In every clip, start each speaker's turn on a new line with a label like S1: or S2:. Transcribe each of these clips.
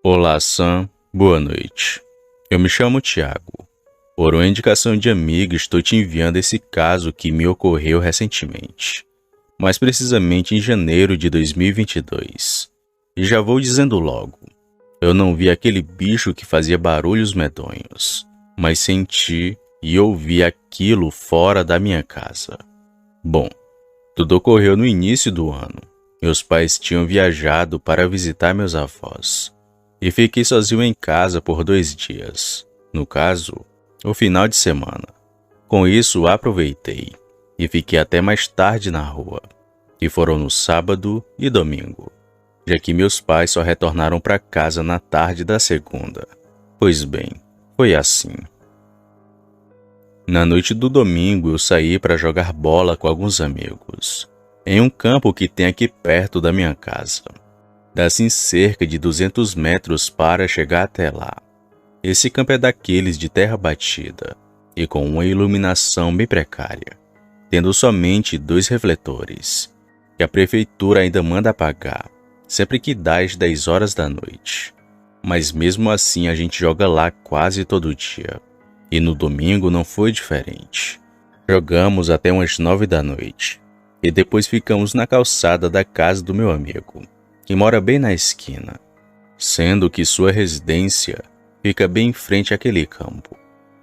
S1: Olá, Sam. Boa noite. Eu me chamo Tiago. Por uma indicação de amigo, estou te enviando esse caso que me ocorreu recentemente, mais precisamente em janeiro de 2022. E já vou dizendo logo, eu não vi aquele bicho que fazia barulhos medonhos, mas senti e ouvi aquilo fora da minha casa. Bom, tudo ocorreu no início do ano. Meus pais tinham viajado para visitar meus avós. E fiquei sozinho em casa por 2 dias. No caso, o final de semana. Com isso, aproveitei e fiquei até mais tarde na rua, que foram no sábado e domingo, já que meus pais só retornaram para casa na tarde da segunda. Pois bem, foi assim. Na noite do domingo, eu saí para jogar bola com alguns amigos, em um campo que tem aqui perto da minha casa. Dá-se cerca de 200 metros para chegar até lá. Esse campo é daqueles de terra batida e com uma iluminação bem precária, tendo somente 2 refletores, que a prefeitura ainda manda apagar, sempre que dá às 10 horas da noite. Mas mesmo assim a gente joga lá quase todo dia. E no domingo não foi diferente. Jogamos até umas 9 da noite e depois ficamos na calçada da casa do meu amigo, que mora bem na esquina, sendo que sua residência fica bem em frente àquele campo.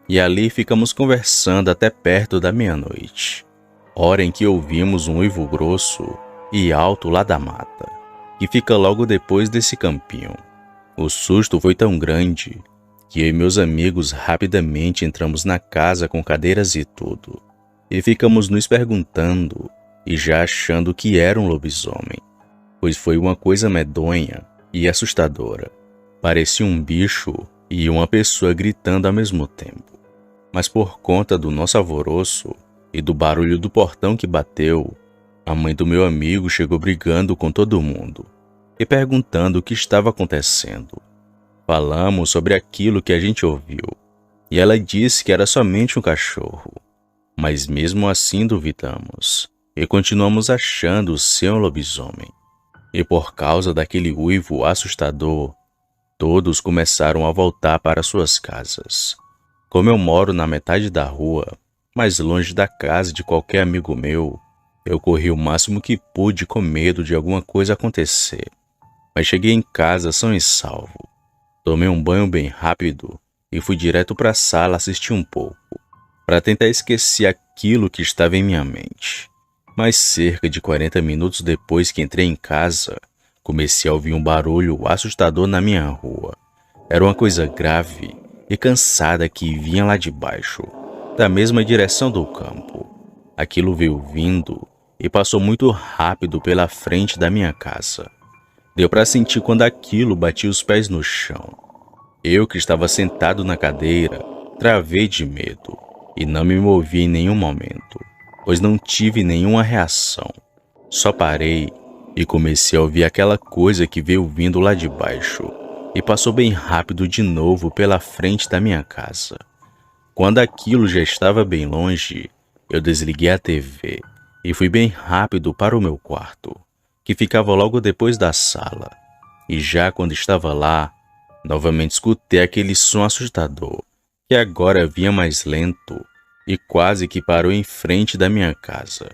S1: E ali ficamos conversando até perto da meia-noite, hora em que ouvimos um uivo grosso e alto lá da mata, que fica logo depois desse campinho. O susto foi tão grande que eu e meus amigos rapidamente entramos na casa com cadeiras e tudo, e ficamos nos perguntando e já achando que era um lobisomem, pois foi uma coisa medonha e assustadora. Parecia um bicho e uma pessoa gritando ao mesmo tempo. Mas por conta do nosso alvoroço e do barulho do portão que bateu, a mãe do meu amigo chegou brigando com todo mundo e perguntando o que estava acontecendo. Falamos sobre aquilo que a gente ouviu e ela disse que era somente um cachorro, mas mesmo assim duvidamos e continuamos achando ser um lobisomem. E por causa daquele uivo assustador, todos começaram a voltar para suas casas. Como eu moro na metade da rua, mais longe da casa de qualquer amigo meu, eu corri o máximo que pude com medo de alguma coisa acontecer. Mas cheguei em casa são e salvo. Tomei um banho bem rápido e fui direto para a sala assistir um pouco, para tentar esquecer aquilo que estava em minha mente. Mas cerca de 40 minutos depois que entrei em casa, comecei a ouvir um barulho assustador na minha rua. Era uma coisa grave e cansada que vinha lá de baixo, da mesma direção do campo. Aquilo veio vindo e passou muito rápido pela frente da minha casa. Deu para sentir quando aquilo batia os pés no chão. Eu, que estava sentado na cadeira, travei de medo e não me movi em nenhum momento, pois não tive nenhuma reação. Só parei e comecei a ouvir aquela coisa que veio vindo lá de baixo e passou bem rápido de novo pela frente da minha casa. Quando aquilo já estava bem longe, eu desliguei a TV e fui bem rápido para o meu quarto, que ficava logo depois da sala. E já quando estava lá, novamente escutei aquele som assustador, que agora vinha mais lento e quase que parou em frente da minha casa.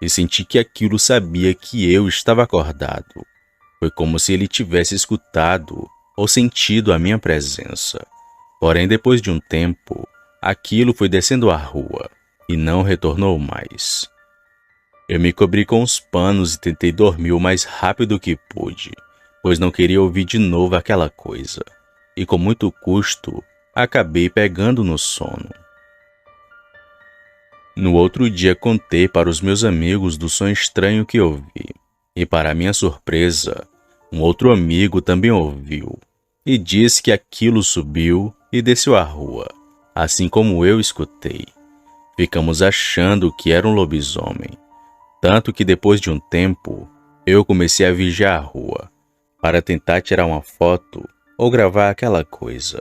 S1: E senti que aquilo sabia que eu estava acordado. Foi como se ele tivesse escutado ou sentido a minha presença. Porém, depois de um tempo, aquilo foi descendo a rua e não retornou mais. Eu me cobri com os panos e tentei dormir o mais rápido que pude, pois não queria ouvir de novo aquela coisa. E com muito custo, acabei pegando no sono. No outro dia contei para os meus amigos do som estranho que ouvi, e para minha surpresa, um outro amigo também ouviu, e disse que aquilo subiu e desceu a rua, assim como eu escutei. Ficamos achando que era um lobisomem, tanto que depois de um tempo, eu comecei a vigiar a rua, para tentar tirar uma foto ou gravar aquela coisa,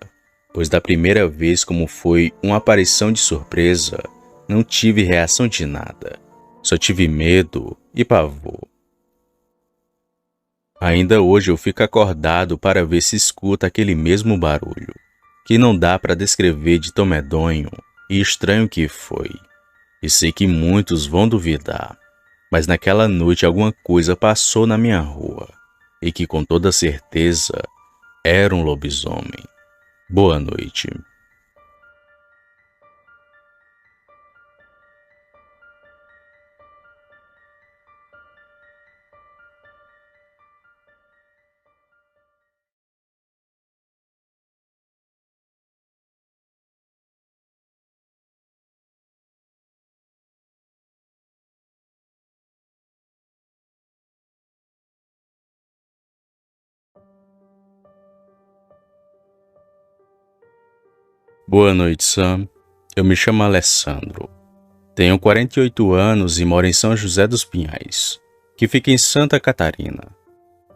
S1: pois da primeira vez, como foi uma aparição de surpresa, não tive reação de nada, só tive medo e pavor. Ainda hoje eu fico acordado para ver se escuta aquele mesmo barulho, que não dá para descrever de tão medonho e estranho que foi. E sei que muitos vão duvidar, mas naquela noite alguma coisa passou na minha rua, e que com toda certeza era um lobisomem. Boa noite. Boa noite, Sam. Eu me chamo Alessandro. Tenho 48 anos e moro em São José dos Pinhais, que fica em Santa Catarina.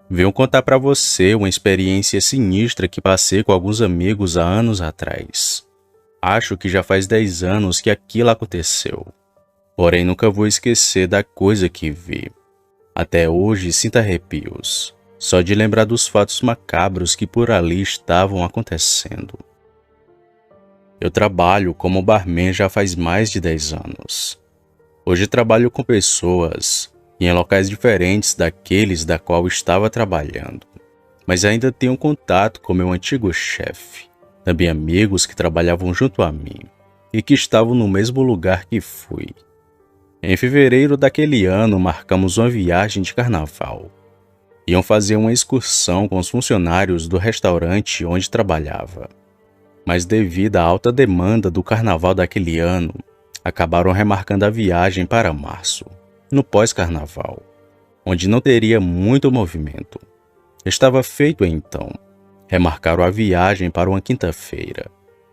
S1: Venho contar para você uma experiência sinistra que passei com alguns amigos há anos atrás. Acho que já faz 10 anos que aquilo aconteceu. Porém, nunca vou esquecer da coisa que vi. Até hoje sinto arrepios, só de lembrar dos fatos macabros que por ali estavam acontecendo. Eu trabalho como barman já faz mais de 10 anos. Hoje trabalho com pessoas e em locais diferentes daqueles da qual estava trabalhando, mas ainda tenho contato com meu antigo chefe, também amigos que trabalhavam junto a mim e que estavam no mesmo lugar que fui. Em fevereiro daquele ano marcamos uma viagem de carnaval. Iam fazer uma excursão com os funcionários do restaurante onde trabalhava. Mas devido à alta demanda do carnaval daquele ano, acabaram remarcando a viagem para março, no pós-carnaval, onde não teria muito movimento. Estava feito então. Remarcaram a viagem para uma quinta-feira.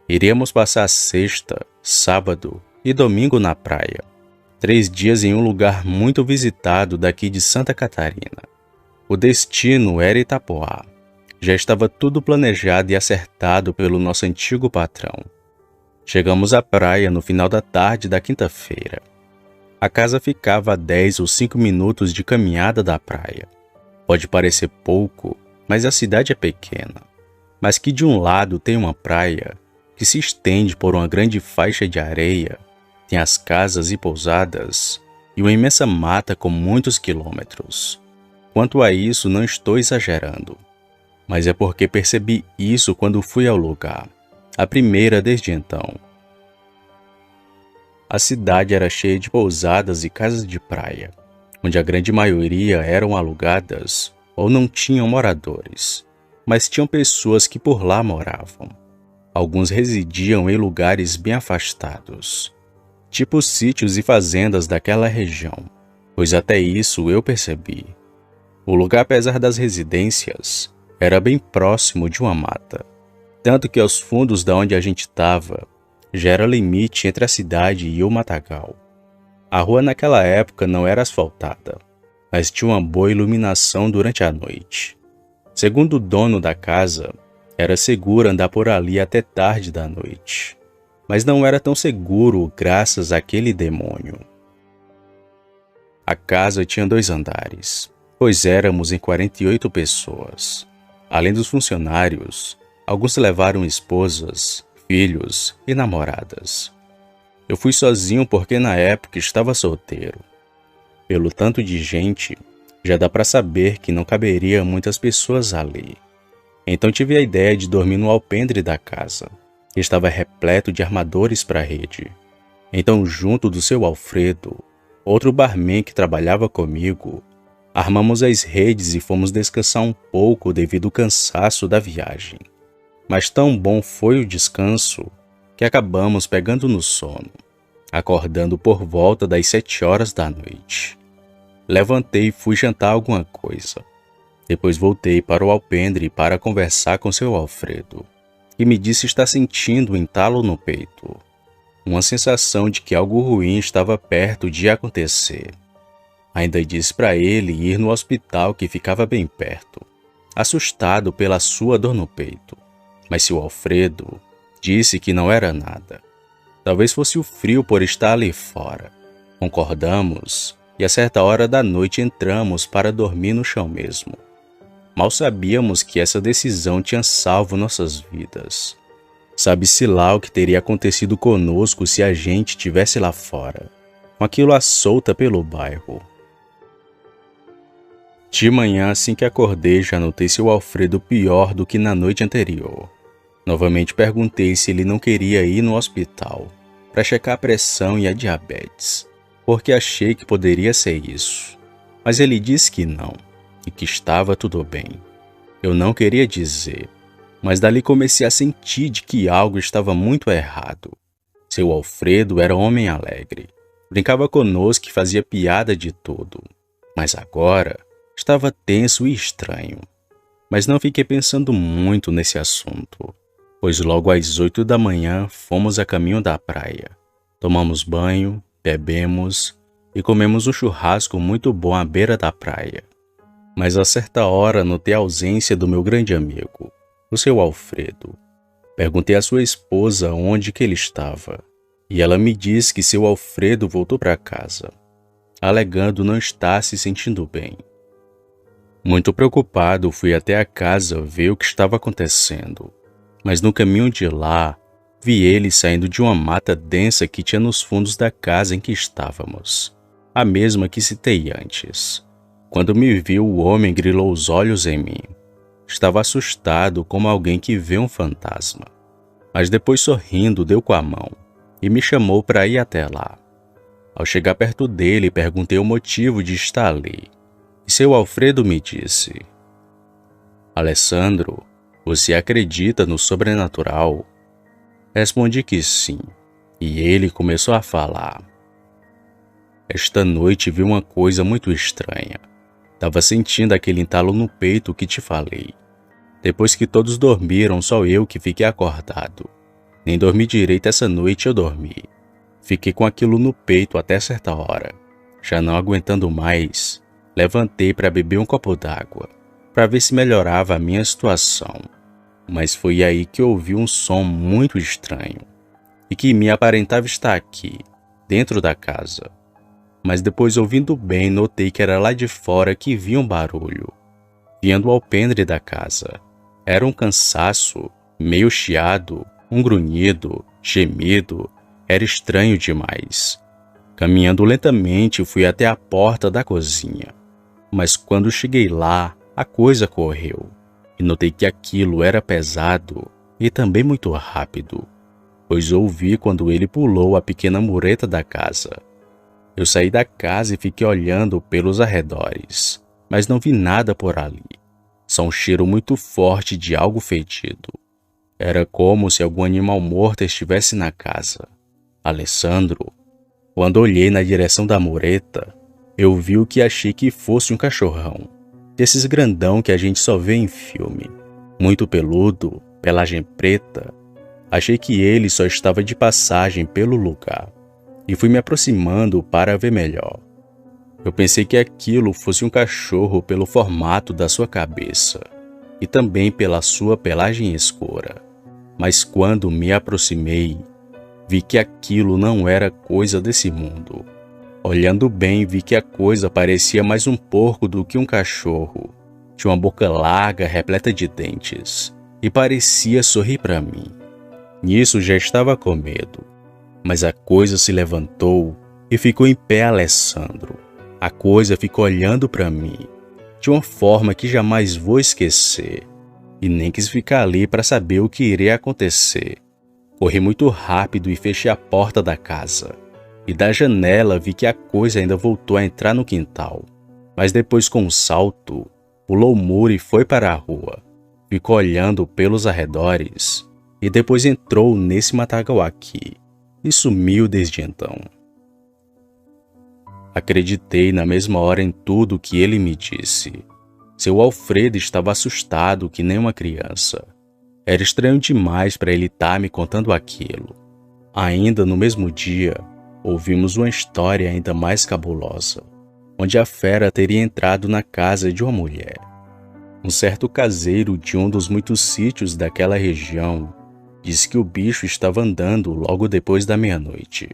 S1: Iríamos passar sexta, sábado e domingo na praia. 3 dias em um lugar muito visitado daqui de Santa Catarina. O destino era Itapoá. Já estava tudo planejado e acertado pelo nosso antigo patrão. Chegamos à praia no final da tarde da quinta-feira. A casa ficava a 10 ou 5 minutos de caminhada da praia. Pode parecer pouco, mas a cidade é pequena. Mas que de um lado tem uma praia, que se estende por uma grande faixa de areia, tem as casas e pousadas, e uma imensa mata com muitos quilômetros. Quanto a isso, não estou exagerando. Mas é porque percebi isso quando fui ao lugar, a primeira desde então. A cidade era cheia de pousadas e casas de praia, onde a grande maioria eram alugadas ou não tinham moradores, mas tinham pessoas que por lá moravam. Alguns residiam em lugares bem afastados, tipo sítios e fazendas daquela região, pois até isso eu percebi. O lugar, apesar das residências, era bem próximo de uma mata, tanto que aos fundos da onde a gente estava, já era limite entre a cidade e o matagal. A rua naquela época não era asfaltada, mas tinha uma boa iluminação durante a noite. Segundo o dono da casa, era seguro andar por ali até tarde da noite, mas não era tão seguro graças àquele demônio. A casa tinha 2 andares, pois éramos em 48 pessoas. Além dos funcionários, alguns levaram esposas, filhos e namoradas. Eu fui sozinho porque na época estava solteiro. Pelo tanto de gente, já dá para saber que não caberia muitas pessoas ali. Então tive a ideia de dormir no alpendre da casa, que estava repleto de armadores para a rede. Então, junto do seu Alfredo, outro barman que trabalhava comigo, armamos as redes e fomos descansar um pouco devido ao cansaço da viagem. Mas tão bom foi o descanso que acabamos pegando no sono, acordando por volta das 7 horas da noite. Levantei e fui jantar alguma coisa. Depois voltei para o alpendre para conversar com seu Alfredo, que me disse estar sentindo um entalo no peito. Uma sensação de que algo ruim estava perto de acontecer. Ainda disse para ele ir no hospital que ficava bem perto, assustado pela sua dor no peito. Mas seu Alfredo disse que não era nada. Talvez fosse o frio por estar ali fora. Concordamos e a certa hora da noite entramos para dormir no chão mesmo. Mal sabíamos que essa decisão tinha salvo nossas vidas. Sabe-se lá o que teria acontecido conosco se a gente tivesse lá fora, com aquilo à solta pelo bairro. De manhã, assim que acordei, já notei seu Alfredo pior do que na noite anterior. Novamente perguntei se ele não queria ir no hospital para checar a pressão e a diabetes, porque achei que poderia ser isso. Mas ele disse que não, e que estava tudo bem. Eu não queria dizer, mas dali comecei a sentir de que algo estava muito errado. Seu Alfredo era homem alegre, brincava conosco e fazia piada de tudo, mas agora estava tenso e estranho. Mas não fiquei pensando muito nesse assunto, pois logo às 8 da manhã fomos a caminho da praia. Tomamos banho, bebemos e comemos um churrasco muito bom à beira da praia. Mas a certa hora notei a ausência do meu grande amigo, o seu Alfredo. Perguntei à sua esposa onde que ele estava, e ela me disse que seu Alfredo voltou para casa, alegando não estar se sentindo bem. Muito preocupado, fui até a casa ver o que estava acontecendo, mas no caminho de lá, vi ele saindo de uma mata densa que tinha nos fundos da casa em que estávamos, a mesma que citei antes. Quando me viu, o homem grilou os olhos em mim. Estava assustado como alguém que vê um fantasma, mas depois sorrindo deu com a mão e me chamou para ir até lá. Ao chegar perto dele, perguntei o motivo de estar ali. E seu Alfredo me disse: Alessandro, você acredita no sobrenatural? Respondi que sim, e ele começou a falar. Esta noite vi uma coisa muito estranha. Estava sentindo aquele entalo no peito que te falei. Depois que todos dormiram, só eu que fiquei acordado. Nem dormi direito essa noite eu dormi. Fiquei com aquilo no peito até certa hora. Já não aguentando mais, levantei para beber um copo d'água, para ver se melhorava a minha situação. Mas foi aí que ouvi um som muito estranho, e que me aparentava estar aqui, dentro da casa. Mas depois, ouvindo bem, notei que era lá de fora que vinha um barulho, vindo ao alpendre da casa. Era um cansaço, meio chiado, um grunhido, gemido. Era estranho demais. Caminhando lentamente, fui até a porta da cozinha. Mas quando cheguei lá, a coisa correu, e notei que aquilo era pesado e também muito rápido, pois ouvi quando ele pulou a pequena mureta da casa. Eu saí da casa e fiquei olhando pelos arredores, mas não vi nada por ali. Só um cheiro muito forte de algo fedido. Era como se algum animal morto estivesse na casa. Alessandro, quando olhei na direção da mureta, eu vi o que achei que fosse um cachorrão, desses grandão que a gente só vê em filme, muito peludo, pelagem preta. Achei que ele só estava de passagem pelo lugar, e fui me aproximando para ver melhor. Eu pensei que aquilo fosse um cachorro pelo formato da sua cabeça, e também pela sua pelagem escura. Mas quando me aproximei, vi que aquilo não era coisa desse mundo. Olhando bem, vi que a coisa parecia mais um porco do que um cachorro. Tinha uma boca larga, repleta de dentes, e parecia sorrir para mim. Nisso já estava com medo, mas a coisa se levantou e ficou em pé. Alessandro. A coisa ficou olhando para mim, de uma forma que jamais vou esquecer, e nem quis ficar ali para saber o que iria acontecer. Corri muito rápido e fechei a porta da casa. E da janela vi que a coisa ainda voltou a entrar no quintal. Mas depois, com um salto, pulou o muro e foi para a rua. Ficou olhando pelos arredores e depois entrou nesse matagal aqui e sumiu desde então. Acreditei na mesma hora em tudo que ele me disse. Seu Alfredo estava assustado que nem uma criança. Era estranho demais para ele estar me contando aquilo. Ainda no mesmo dia, ouvimos uma história ainda mais cabulosa, onde a fera teria entrado na casa de uma mulher. Um certo caseiro de um dos muitos sítios daquela região disse que o bicho estava andando logo depois da meia-noite.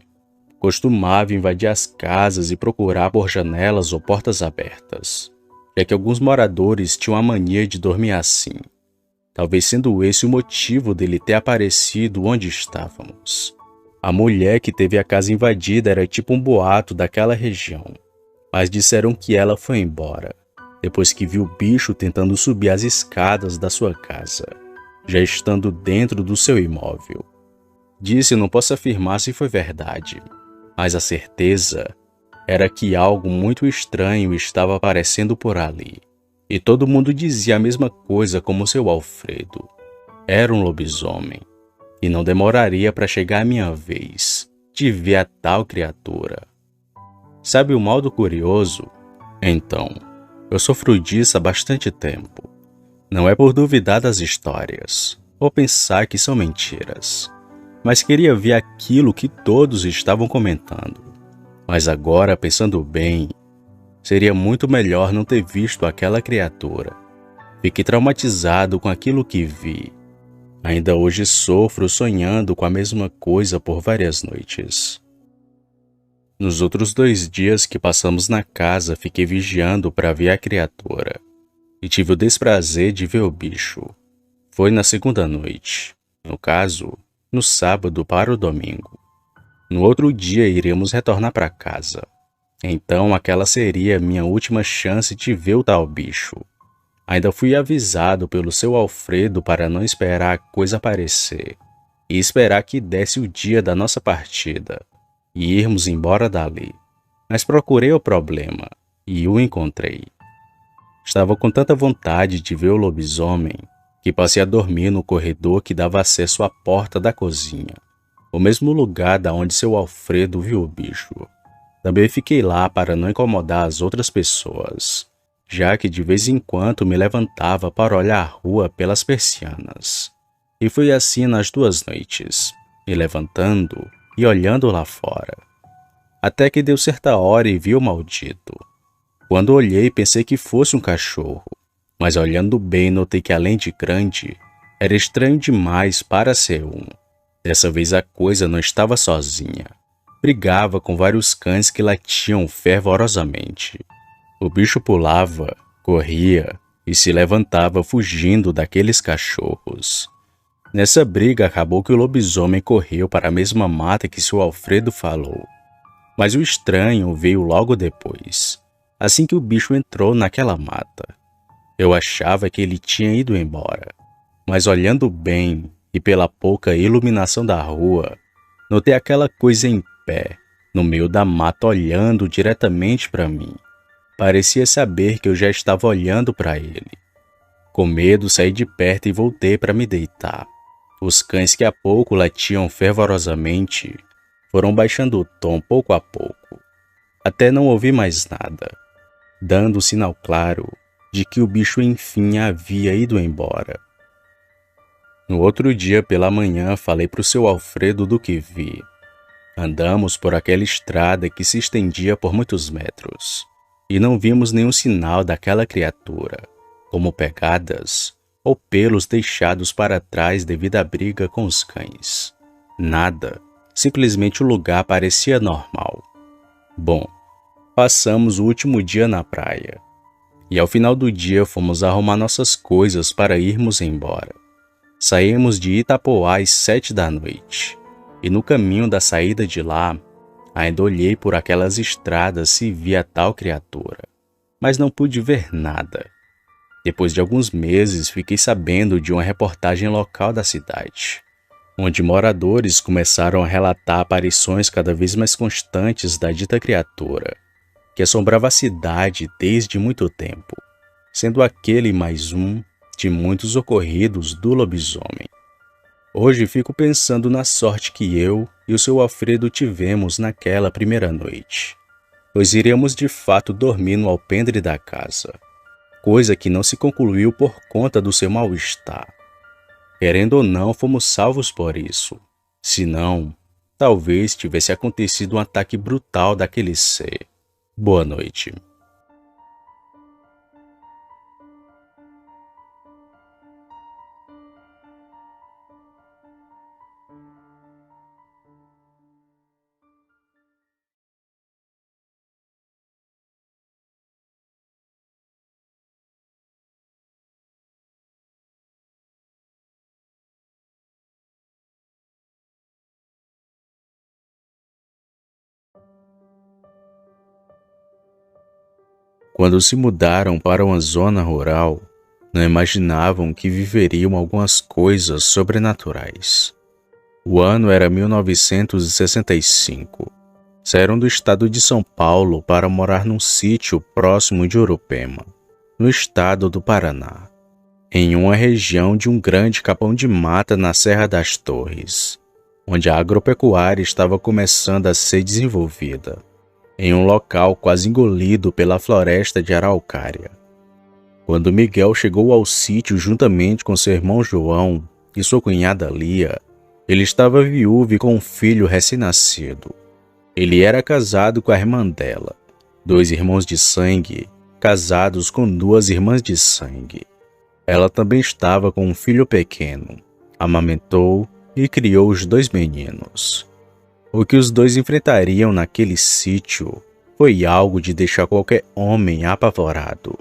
S1: Costumava invadir as casas e procurar por janelas ou portas abertas. já que alguns moradores tinham a mania de dormir assim, talvez sendo esse o motivo dele ter aparecido onde estávamos. A mulher que teve a casa invadida era tipo um boato daquela região, mas disseram que ela foi embora, depois que viu o bicho tentando subir as escadas da sua casa, já estando dentro do seu imóvel. Disse não posso afirmar se foi verdade, mas a certeza era que algo muito estranho estava aparecendo por ali. E todo mundo dizia a mesma coisa como seu Alfredo. Era um lobisomem, e não demoraria para chegar a minha vez de ver a tal criatura. Sabe o mal do curioso? Então, eu sofro disso há bastante tempo. Não é por duvidar das histórias, ou pensar que são mentiras, mas queria ver aquilo que todos estavam comentando. Mas agora, pensando bem, seria muito melhor não ter visto aquela criatura. Fiquei traumatizado com aquilo que vi. Ainda hoje sofro sonhando com a mesma coisa por várias noites. Nos outros 2 dias que passamos na casa, fiquei vigiando para ver a criatura. E tive o desprazer de ver o bicho. Foi na segunda noite. No caso, no sábado para o domingo. No outro dia iremos retornar para casa. Então aquela seria minha última chance de ver o tal bicho. Ainda fui avisado pelo seu Alfredo para não esperar a coisa aparecer e esperar que desse o dia da nossa partida e irmos embora dali. Mas procurei o problema e o encontrei. Estava com tanta vontade de ver o lobisomem que passei a dormir no corredor que dava acesso à porta da cozinha, o mesmo lugar da onde seu Alfredo viu o bicho. Também fiquei lá para não incomodar as outras pessoas, já que de vez em quando me levantava para olhar a rua pelas persianas. E foi assim nas 2 noites, me levantando e olhando lá fora. Até que deu certa hora e vi o maldito. Quando olhei, pensei que fosse um cachorro, mas olhando bem notei que além de grande, era estranho demais para ser um. Dessa vez a coisa não estava sozinha. Brigava com vários cães que latiam fervorosamente. O bicho pulava, corria e se levantava fugindo daqueles cachorros. Nessa briga acabou que o lobisomem correu para a mesma mata que seu Alfredo falou. Mas o estranho veio logo depois, assim que o bicho entrou naquela mata. Eu achava que ele tinha ido embora, mas olhando bem e pela pouca iluminação da rua, notei aquela coisa em pé, no meio da mata olhando diretamente para mim. Parecia saber que eu já estava olhando para ele. Com medo, saí de perto e voltei para me deitar. Os cães que há pouco latiam fervorosamente foram baixando o tom pouco a pouco, até não ouvir mais nada, dando um sinal claro de que o bicho enfim havia ido embora. No outro dia pela manhã falei para o seu Alfredo do que vi. Andamos por aquela estrada que se estendia por muitos metros e não vimos nenhum sinal daquela criatura, como pegadas ou pelos deixados para trás devido à briga com os cães. Nada, simplesmente o lugar parecia normal. Bom, passamos o último dia na praia e ao final do dia fomos arrumar nossas coisas para irmos embora. Saímos de Itapoá às 7 da noite. E no caminho da saída de lá, ainda olhei por aquelas estradas se via tal criatura, mas não pude ver nada. Depois de alguns meses, fiquei sabendo de uma reportagem local da cidade, onde moradores começaram a relatar aparições cada vez mais constantes da dita criatura, que assombrava a cidade desde muito tempo, sendo aquele mais um de muitos ocorridos do lobisomem. Hoje fico pensando na sorte que eu e o seu Alfredo tivemos naquela primeira noite, pois iríamos de fato dormir no alpendre da casa, coisa que não se concluiu por conta do seu mal-estar. Querendo ou não, fomos salvos por isso. Se não, talvez tivesse acontecido um ataque brutal daquele ser. Boa noite. Quando se mudaram para uma zona rural, não imaginavam que viveriam algumas coisas sobrenaturais. O ano era 1965. Saíram do estado de São Paulo para morar num sítio próximo de Urupema, no estado do Paraná, em uma região de um grande capão de mata na Serra das Torres, onde a agropecuária estava começando a ser desenvolvida, em um local quase engolido pela floresta de araucária. Quando Miguel chegou ao sítio juntamente com seu irmão João e sua cunhada Lia, ele estava viúvo e com um filho recém-nascido. Ele era casado com a irmã dela, 2 irmãos de sangue, casados com 2 irmãs de sangue. Ela também estava com um filho pequeno, amamentou e criou os 2 meninos. O que os 2 enfrentariam naquele sítio foi algo de deixar qualquer homem apavorado.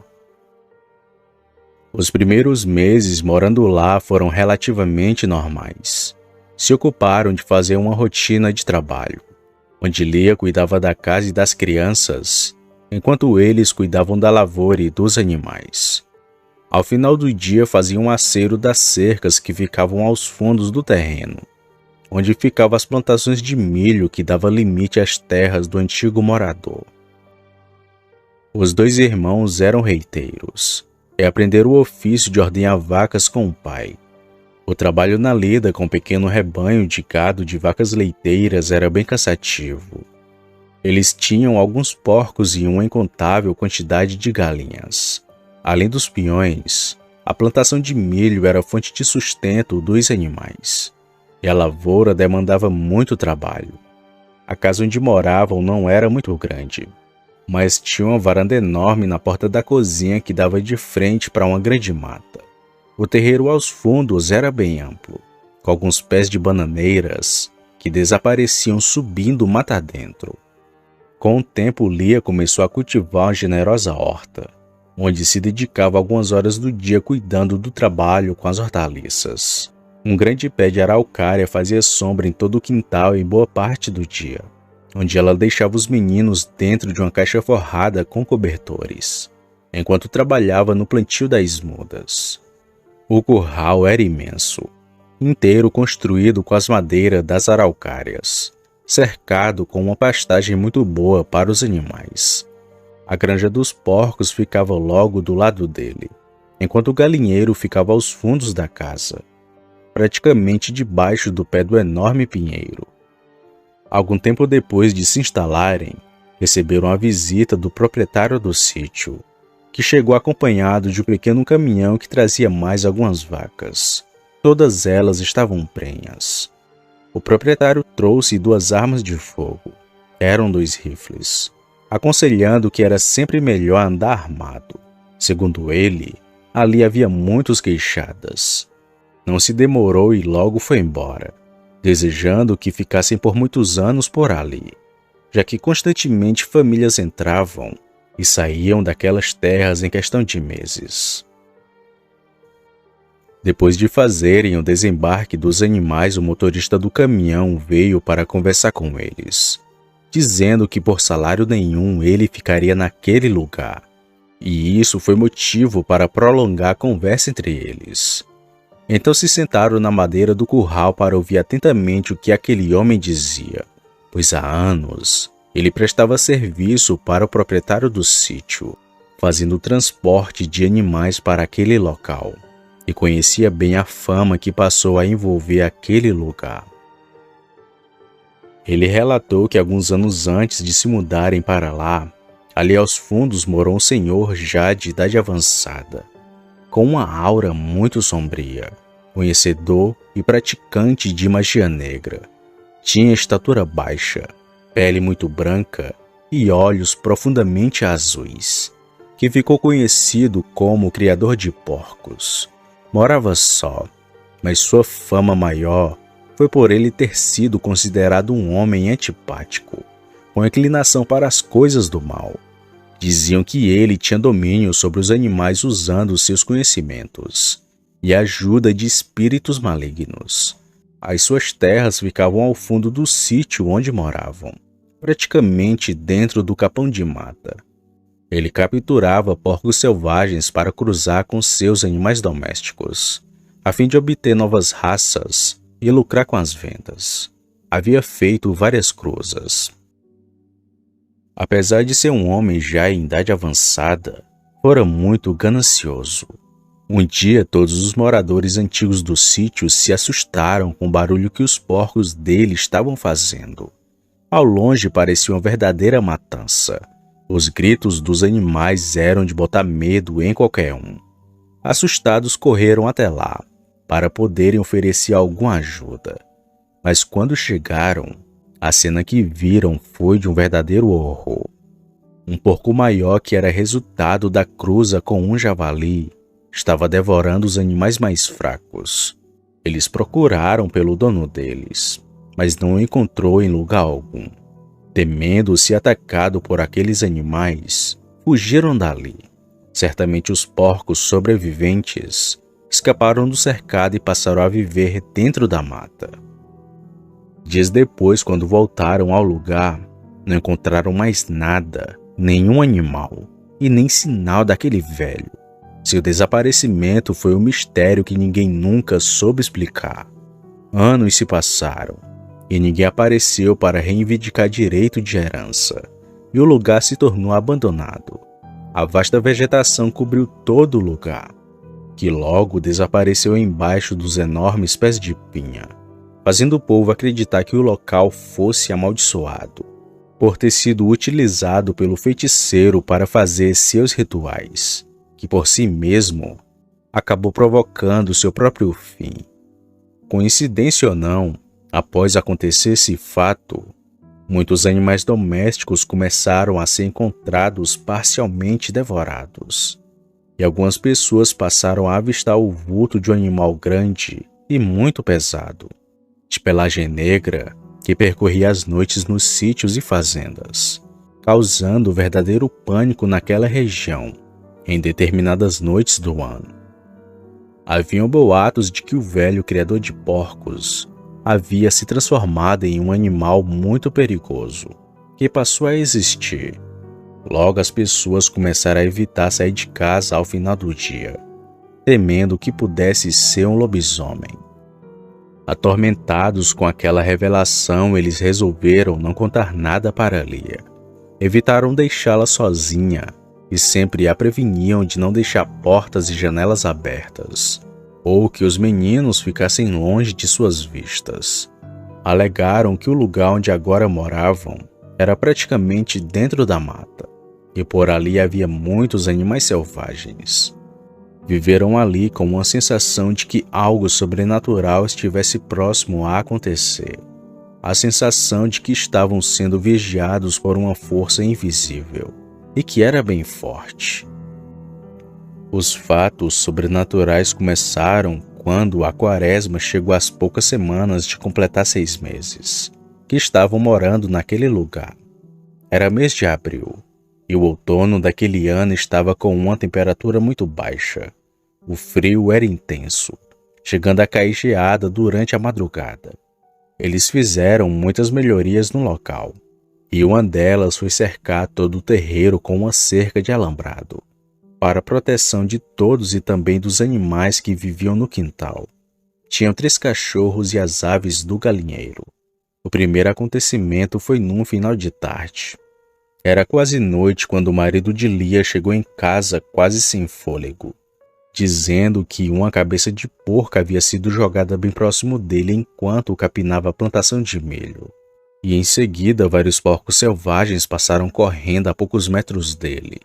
S1: Os primeiros meses morando lá foram relativamente normais. Se ocuparam de fazer uma rotina de trabalho, onde Lia cuidava da casa e das crianças, enquanto eles cuidavam da lavoura e dos animais. Ao final do dia faziam um acero das cercas que ficavam aos fundos do terreno, onde ficavam as plantações de milho que dava limite às terras do antigo morador. Os 2 irmãos eram reiteiros e aprenderam o ofício de ordenhar vacas com o pai. O trabalho na lida com um pequeno rebanho de gado de vacas leiteiras era bem cansativo. Eles tinham alguns porcos e uma incontável quantidade de galinhas. Além dos peões, a plantação de milho era a fonte de sustento dos animais, e a lavoura demandava muito trabalho. A casa onde moravam não era muito grande, mas tinha uma varanda enorme na porta da cozinha que dava de frente para uma grande mata. O terreiro aos fundos era bem amplo, com alguns pés de bananeiras que desapareciam subindo mata dentro. Com o tempo, Lia começou a cultivar uma generosa horta, onde se dedicava algumas horas do dia cuidando do trabalho com as hortaliças. Um grande pé de araucária fazia sombra em todo o quintal em boa parte do dia, onde ela deixava os meninos dentro de uma caixa forrada com cobertores, enquanto trabalhava no plantio das mudas. O curral era imenso, inteiro construído com as madeiras das araucárias, cercado com uma pastagem muito boa para os animais. A granja dos porcos ficava logo do lado dele, enquanto o galinheiro ficava aos fundos da casa, praticamente debaixo do pé do enorme pinheiro. Algum tempo depois de se instalarem, receberam a visita do proprietário do sítio, que chegou acompanhado de um pequeno caminhão que trazia mais algumas vacas. Todas elas estavam prenhas. O proprietário trouxe 2 armas de fogo. Eram 2 rifles, aconselhando que era sempre melhor andar armado. Segundo ele, ali havia muitos queixadas. Não se demorou e logo foi embora, desejando que ficassem por muitos anos por ali, já que constantemente famílias entravam e saíam daquelas terras em questão de meses. Depois de fazerem o desembarque dos animais, o motorista do caminhão veio para conversar com eles, dizendo que por salário nenhum ele ficaria naquele lugar, e isso foi motivo para prolongar a conversa entre eles. Então se sentaram na madeira do curral para ouvir atentamente o que aquele homem dizia, pois há anos ele prestava serviço para o proprietário do sítio, fazendo o transporte de animais para aquele local, e conhecia bem a fama que passou a envolver aquele lugar. Ele relatou que alguns anos antes de se mudarem para lá, ali aos fundos morou um senhor já de idade avançada, com uma aura muito sombria, conhecedor e praticante de magia negra. Tinha estatura baixa, pele muito branca e olhos profundamente azuis, que ficou conhecido como o criador de porcos. Morava só, mas sua fama maior foi por ele ter sido considerado um homem antipático, com inclinação para as coisas do mal. Diziam que ele tinha domínio sobre os animais usando seus conhecimentos e a ajuda de espíritos malignos. As suas terras ficavam ao fundo do sítio onde moravam, praticamente dentro do capão de mata. Ele capturava porcos selvagens para cruzar com seus animais domésticos, a fim de obter novas raças e lucrar com as vendas. Havia feito várias cruzas. Apesar de ser um homem já em idade avançada, fora muito ganancioso. Um dia, todos os moradores antigos do sítio se assustaram com o barulho que os porcos dele estavam fazendo. Ao longe parecia uma verdadeira matança. Os gritos dos animais eram de botar medo em qualquer um. Assustados, correram até lá, para poderem oferecer alguma ajuda. Mas quando chegaram, a cena que viram foi de um verdadeiro horror. Um porco maior, que era resultado da cruza com um javali, estava devorando os animais mais fracos. Eles procuraram pelo dono deles, mas não o encontrou em lugar algum. Temendo ser atacado por aqueles animais, fugiram dali. Certamente os porcos sobreviventes escaparam do cercado e passaram a viver dentro da mata. Dias depois, quando voltaram ao lugar, não encontraram mais nada, nenhum animal e nem sinal daquele velho. Seu desaparecimento foi um mistério que ninguém nunca soube explicar. Anos se passaram e ninguém apareceu para reivindicar direito de herança, e o lugar se tornou abandonado. A vasta vegetação cobriu todo o lugar, que logo desapareceu embaixo dos enormes pés de pinha, fazendo o povo acreditar que o local fosse amaldiçoado, por ter sido utilizado pelo feiticeiro para fazer seus rituais, que por si mesmo acabou provocando seu próprio fim. Coincidência ou não, após acontecer esse fato, muitos animais domésticos começaram a ser encontrados parcialmente devorados, e algumas pessoas passaram a avistar o vulto de um animal grande e muito pesado, de pelagem negra, que percorria as noites nos sítios e fazendas, causando verdadeiro pânico naquela região em determinadas noites do ano. Haviam boatos de que o velho criador de porcos havia se transformado em um animal muito perigoso, que passou a existir. Logo as pessoas começaram a evitar sair de casa ao final do dia, temendo que pudesse ser um lobisomem. Atormentados com aquela revelação, eles resolveram não contar nada para Lia. Evitaram deixá-la sozinha e sempre a preveniam de não deixar portas e janelas abertas, ou que os meninos ficassem longe de suas vistas. Alegaram que o lugar onde agora moravam era praticamente dentro da mata, e por ali havia muitos animais selvagens. Viveram ali com uma sensação de que algo sobrenatural estivesse próximo a acontecer. A sensação de que estavam sendo vigiados por uma força invisível, e que era bem forte. Os fatos sobrenaturais começaram quando a quaresma chegou às poucas semanas de completar 6 meses, que estavam morando naquele lugar. Era mês de abril, e o outono daquele ano estava com uma temperatura muito baixa. O frio era intenso, chegando a cair geada durante a madrugada. Eles fizeram muitas melhorias no local, e uma delas foi cercar todo o terreiro com uma cerca de alambrado, para a proteção de todos e também dos animais que viviam no quintal. Tinham 3 cachorros e as aves do galinheiro. O primeiro acontecimento foi num final de tarde. Era quase noite quando o marido de Lia chegou em casa quase sem fôlego, dizendo que uma cabeça de porco havia sido jogada bem próximo dele enquanto capinava a plantação de milho. E em seguida vários porcos selvagens passaram correndo a poucos metros dele,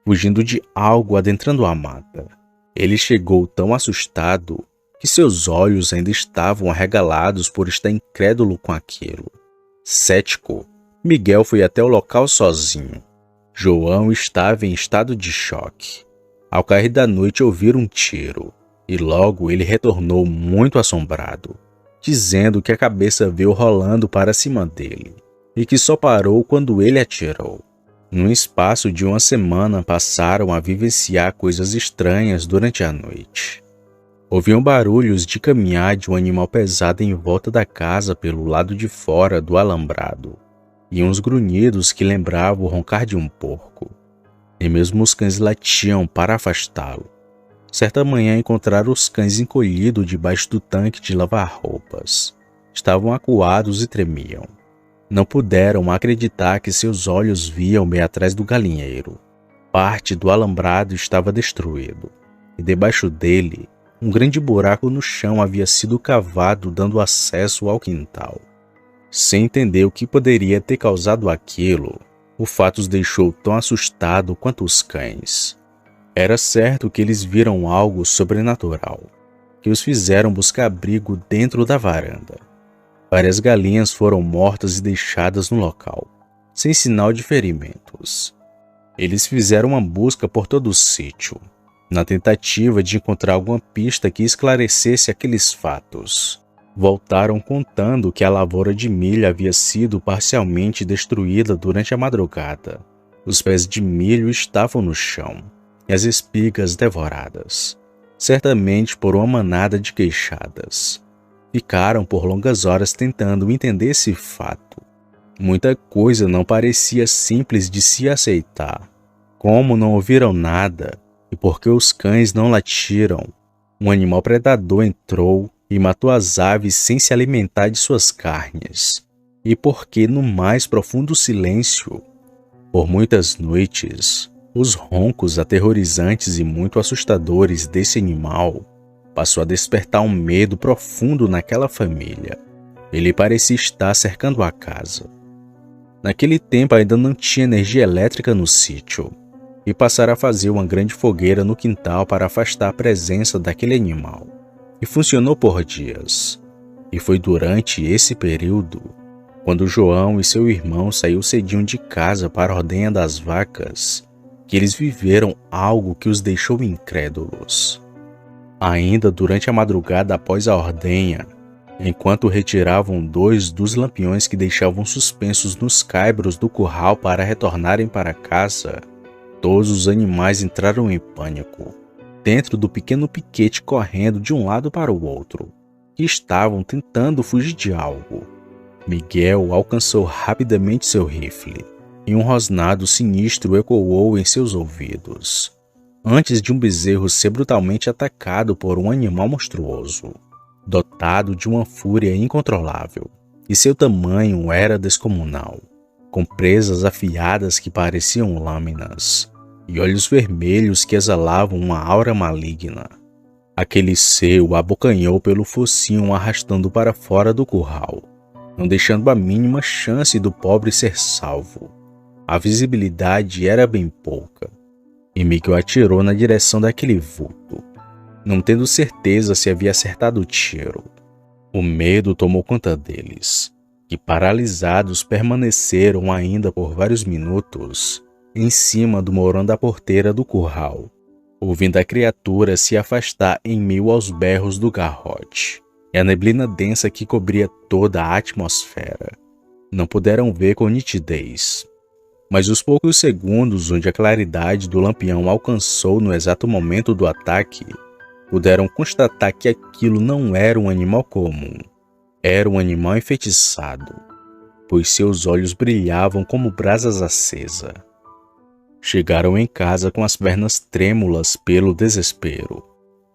S1: fugindo de algo adentrando a mata. Ele chegou tão assustado que seus olhos ainda estavam arregalados por estar incrédulo com aquilo. Cético, Miguel foi até o local sozinho. João estava em estado de choque. Ao cair da noite ouviram um tiro, e logo ele retornou muito assombrado, dizendo que a cabeça veio rolando para cima dele, e que só parou quando ele atirou. Num espaço de uma semana passaram a vivenciar coisas estranhas durante a noite. Ouviam barulhos de caminhar de um animal pesado em volta da casa pelo lado de fora do alambrado, e uns grunhidos que lembravam o roncar de um porco. e mesmo os cães latiam para afastá-lo. Certa manhã encontraram os cães encolhidos debaixo do tanque de lavar roupas. Estavam acuados e tremiam. Não puderam acreditar que seus olhos viam bem atrás do galinheiro. Parte do alambrado estava destruído, e debaixo dele, um grande buraco no chão havia sido cavado, dando acesso ao quintal. Sem entender o que poderia ter causado aquilo, o fato os deixou tão assustados quanto os cães. Era certo que eles viram algo sobrenatural, que os fizeram buscar abrigo dentro da varanda. Várias galinhas foram mortas e deixadas no local, sem sinal de ferimentos. Eles fizeram uma busca por todo o sítio, na tentativa de encontrar alguma pista que esclarecesse aqueles fatos. Voltaram contando que a lavoura de milho havia sido parcialmente destruída durante a madrugada. Os pés de milho estavam no chão e as espigas devoradas, certamente por uma manada de queixadas. Ficaram por longas horas tentando entender esse fato. Muita coisa não parecia simples de se aceitar. Como não ouviram nada e porque os cães não latiram, um animal predador entrou e matou as aves sem se alimentar de suas carnes. E porque no mais profundo silêncio, por muitas noites, os roncos aterrorizantes e muito assustadores desse animal passou a despertar um medo profundo naquela família. Ele parecia estar cercando a casa. Naquele tempo ainda não tinha energia elétrica no sítio, e passaram a fazer uma grande fogueira no quintal para afastar a presença daquele animal. E funcionou por dias. E foi durante esse período, quando João e seu irmão saíram cedinho de casa para a ordenha das vacas, que eles viveram algo que os deixou incrédulos. Ainda durante a madrugada após a ordenha, enquanto retiravam 2 dos lampiões que deixavam suspensos nos caibros do curral para retornarem para casa, todos os animais entraram em pânico, dentro do pequeno piquete correndo de um lado para o outro, que estavam tentando fugir de algo. Miguel alcançou rapidamente seu rifle, e um rosnado sinistro ecoou em seus ouvidos, antes de um bezerro ser brutalmente atacado por um animal monstruoso, dotado de uma fúria incontrolável, e seu tamanho era descomunal, com presas afiadas que pareciam lâminas, e olhos vermelhos que exalavam uma aura maligna. Aquele ser o abocanhou pelo focinho, arrastando para fora do curral, não deixando a mínima chance do pobre ser salvo. A visibilidade era bem pouca, e Miguel atirou na direção daquele vulto, não tendo certeza se havia acertado o tiro. O medo tomou conta deles, que paralisados permaneceram ainda por vários minutos em cima do morão da porteira do curral, ouvindo a criatura se afastar em meio aos berros do garrote e a neblina densa que cobria toda a atmosfera. Não puderam ver com nitidez, mas os poucos segundos onde a claridade do lampião alcançou no exato momento do ataque, puderam constatar que aquilo não era um animal comum. Era um animal enfeitiçado, pois seus olhos brilhavam como brasas acesas. Chegaram em casa com as pernas trêmulas pelo desespero.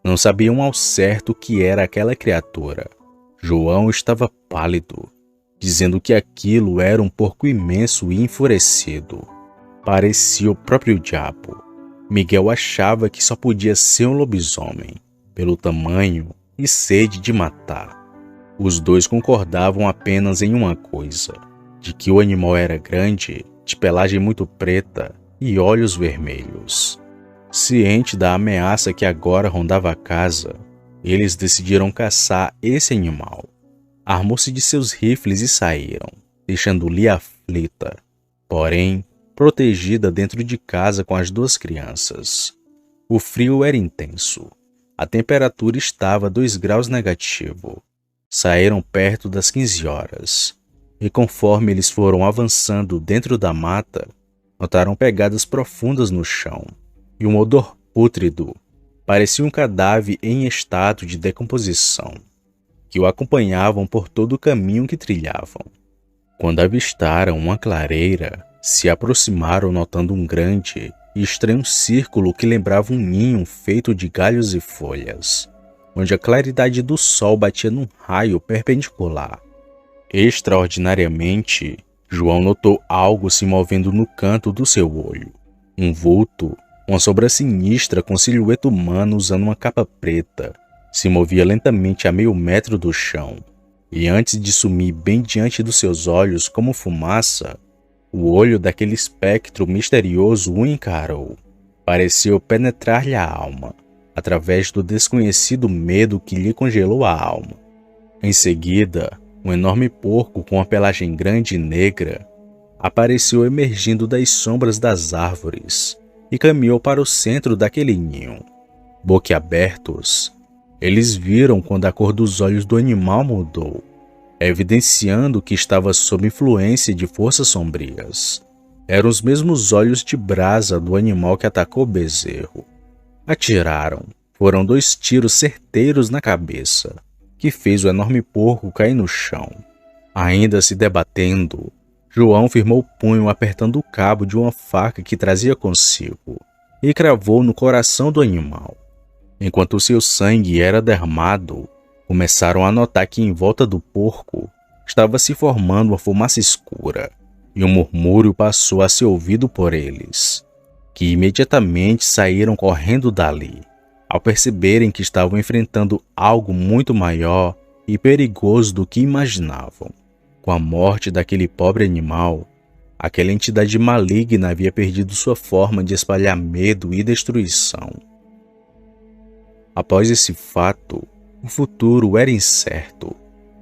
S1: Não sabiam ao certo o que era aquela criatura. João estava pálido, dizendo que aquilo era um porco imenso e enfurecido. Parecia o próprio diabo. Miguel achava que só podia ser um lobisomem, pelo tamanho e sede de matar. Os dois concordavam apenas em uma coisa, de que o animal era grande, de pelagem muito preta e olhos vermelhos. Ciente da ameaça que agora rondava a casa, eles decidiram caçar esse animal. Armou-se de seus rifles e saíram, deixando Lia aflita, porém protegida dentro de casa com as 2 crianças. O frio era intenso. A temperatura estava a 2 graus negativo. Saíram perto das 15 horas, e conforme eles foram avançando dentro da mata, notaram pegadas profundas no chão e um odor pútrido. Parecia um cadáver em estado de decomposição, que o acompanhavam por todo o caminho que trilhavam. Quando avistaram uma clareira, se aproximaram notando um grande e estranho círculo que lembrava um ninho feito de galhos e folhas, onde a claridade do sol batia num raio perpendicular. Extraordinariamente, João notou algo se movendo no canto do seu olho. Um vulto, uma sombra sinistra com silhueta humana usando uma capa preta, se movia lentamente a meio metro do chão, e antes de sumir bem diante dos seus olhos como fumaça, o olho daquele espectro misterioso o encarou. Pareceu penetrar-lhe a alma, através do desconhecido medo que lhe congelou a alma. Em seguida, um enorme porco com uma pelagem grande e negra apareceu emergindo das sombras das árvores e caminhou para o centro daquele ninho. Boquiabertos, eles viram quando a cor dos olhos do animal mudou, evidenciando que estava sob influência de forças sombrias. Eram os mesmos olhos de brasa do animal que atacou o bezerro. Atiraram. Foram 2 tiros certeiros na cabeça, que fez o enorme porco cair no chão. Ainda se debatendo, João firmou o punho apertando o cabo de uma faca que trazia consigo e cravou no coração do animal. Enquanto seu sangue era derramado, começaram a notar que em volta do porco estava se formando uma fumaça escura, e um murmúrio passou a ser ouvido por eles, que imediatamente saíram correndo dali, ao perceberem que estavam enfrentando algo muito maior e perigoso do que imaginavam. Com a morte daquele pobre animal, aquela entidade maligna havia perdido sua forma de espalhar medo e destruição. Após esse fato, o futuro era incerto,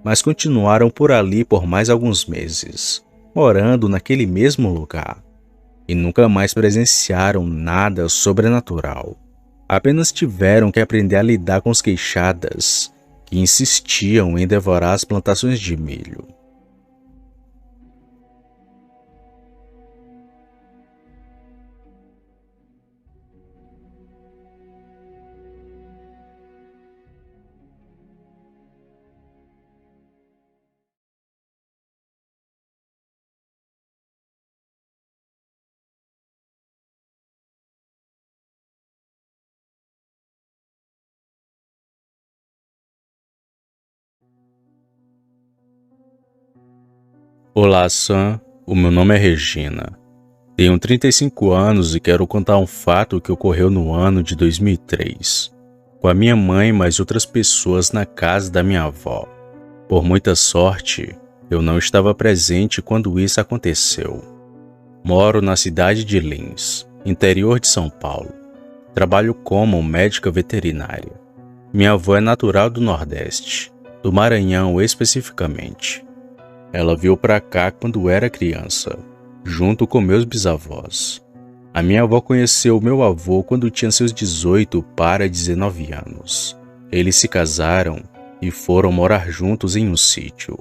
S1: mas continuaram por ali por mais alguns meses, morando naquele mesmo lugar, e nunca mais presenciaram nada sobrenatural. Apenas tiveram que aprender a lidar com os queixadas que insistiam em devorar as plantações de milho. Olá, Sam. O meu nome é Regina. Tenho 35 anos e quero contar um fato que ocorreu no ano de 2003, com a minha mãe e mais outras pessoas na casa da minha avó. Por muita sorte, eu não estava presente quando isso aconteceu. Moro na cidade de Lins, interior de São Paulo. Trabalho como médica veterinária. Minha avó é natural do Nordeste, do Maranhão especificamente. Ela veio para cá quando era criança, junto com meus bisavós. A minha avó conheceu meu avô quando tinha seus 18 para 19 anos. Eles se casaram e foram morar juntos em um sítio.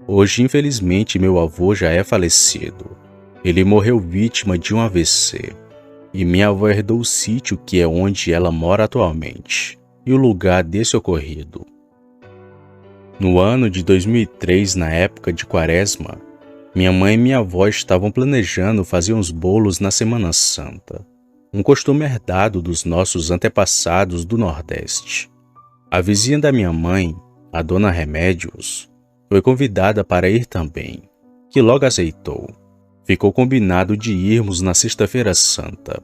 S1: Hoje, infelizmente, meu avô já é falecido. Ele morreu vítima de um AVC. E minha avó herdou o sítio que é onde ela mora atualmente, e o lugar desse ocorrido. No ano de 2003, na época de Quaresma, minha mãe e minha avó estavam planejando fazer uns bolos na Semana Santa, um costume herdado dos nossos antepassados do Nordeste. A vizinha da minha mãe, a dona Remédios, foi convidada para ir também, que logo aceitou. Ficou combinado de irmos na Sexta-feira Santa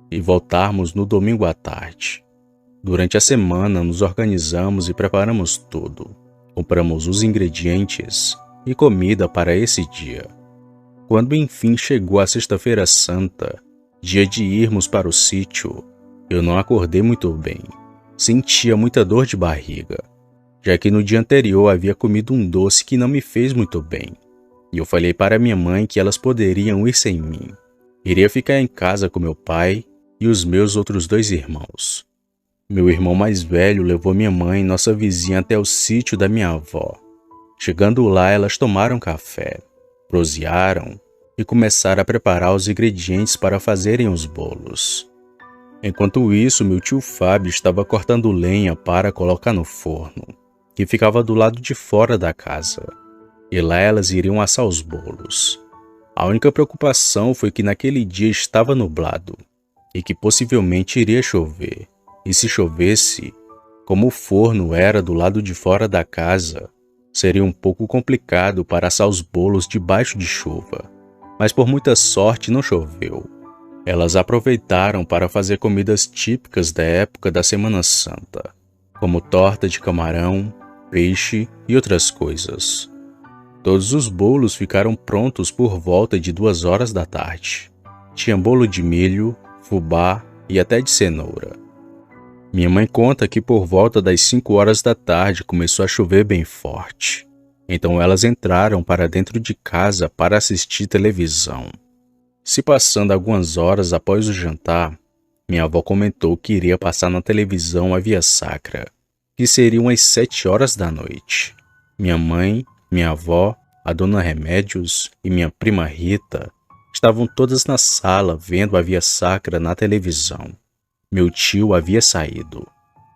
S1: e voltarmos no domingo à tarde. Durante a semana nos organizamos e preparamos tudo. Compramos os ingredientes e comida para esse dia. Quando enfim chegou a Sexta-feira Santa, dia de irmos para o sítio, eu não acordei muito bem. Sentia muita dor de barriga, já que no dia anterior havia comido um doce que não me fez muito bem. E eu falei para minha mãe que elas poderiam ir sem mim. Iria ficar em casa com meu pai e os meus outros 2 irmãos. Meu irmão mais velho levou minha mãe e nossa vizinha até o sítio da minha avó. Chegando lá, elas tomaram café, prosearam e começaram a preparar os ingredientes para fazerem os bolos. Enquanto isso, meu tio Fábio estava cortando lenha para colocar no forno, que ficava do lado de fora da casa, e lá elas iriam assar os bolos. A única preocupação foi que naquele dia estava nublado, e que possivelmente iria chover. E se chovesse, como o forno era do lado de fora da casa, seria um pouco complicado para assar os bolos debaixo de chuva. Mas por muita sorte não choveu. Elas aproveitaram para fazer comidas típicas da época da Semana Santa, como torta de camarão, peixe e outras coisas. Todos os bolos ficaram prontos por volta de 2 horas da tarde. Tinha bolo de milho, fubá e até de cenoura. Minha mãe conta que por volta das 5 horas da tarde começou a chover bem forte. Então elas entraram para dentro de casa para assistir televisão. Se passando algumas horas após o jantar, minha avó comentou que iria passar na televisão a Via Sacra, que seriam às 7 horas da noite. Minha mãe, minha avó, a Dona Remédios e minha prima Rita estavam todas na sala vendo a Via Sacra na televisão. Meu tio havia saído,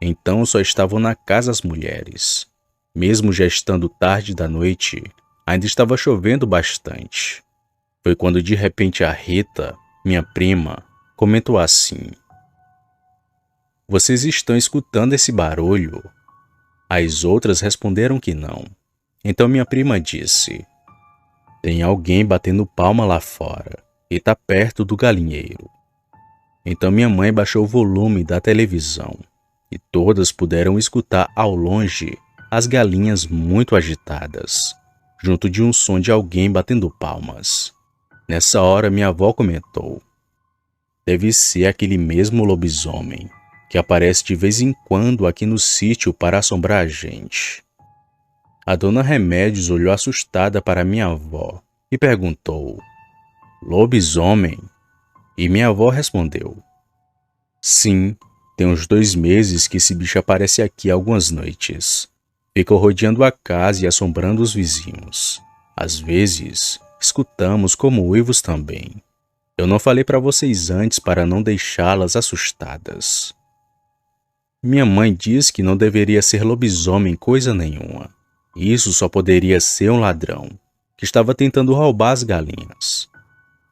S1: então só estavam na casa as mulheres. Mesmo já estando tarde da noite, ainda estava chovendo bastante. Foi quando de repente a Rita, minha prima, comentou assim: "Vocês estão escutando esse barulho?" As outras responderam que não. Então minha prima disse: "Tem alguém batendo palma lá fora e tá perto do galinheiro." Então minha mãe baixou o volume da televisão e todas puderam escutar ao longe as galinhas muito agitadas, junto de um som de alguém batendo palmas. Nessa hora minha avó comentou: "Deve ser aquele mesmo lobisomem que aparece de vez em quando aqui no sítio para assombrar a gente." A Dona Remédios olhou assustada para minha avó e perguntou: "Lobisomem?" E minha avó respondeu: "Sim, tem uns 2 meses que esse bicho aparece aqui algumas noites. Fica rodeando a casa e assombrando os vizinhos. Às vezes, escutamos como uivos também. Eu não falei para vocês antes para não deixá-las assustadas." Minha mãe diz que não deveria ser lobisomem coisa nenhuma. Isso só poderia ser um ladrão que estava tentando roubar as galinhas.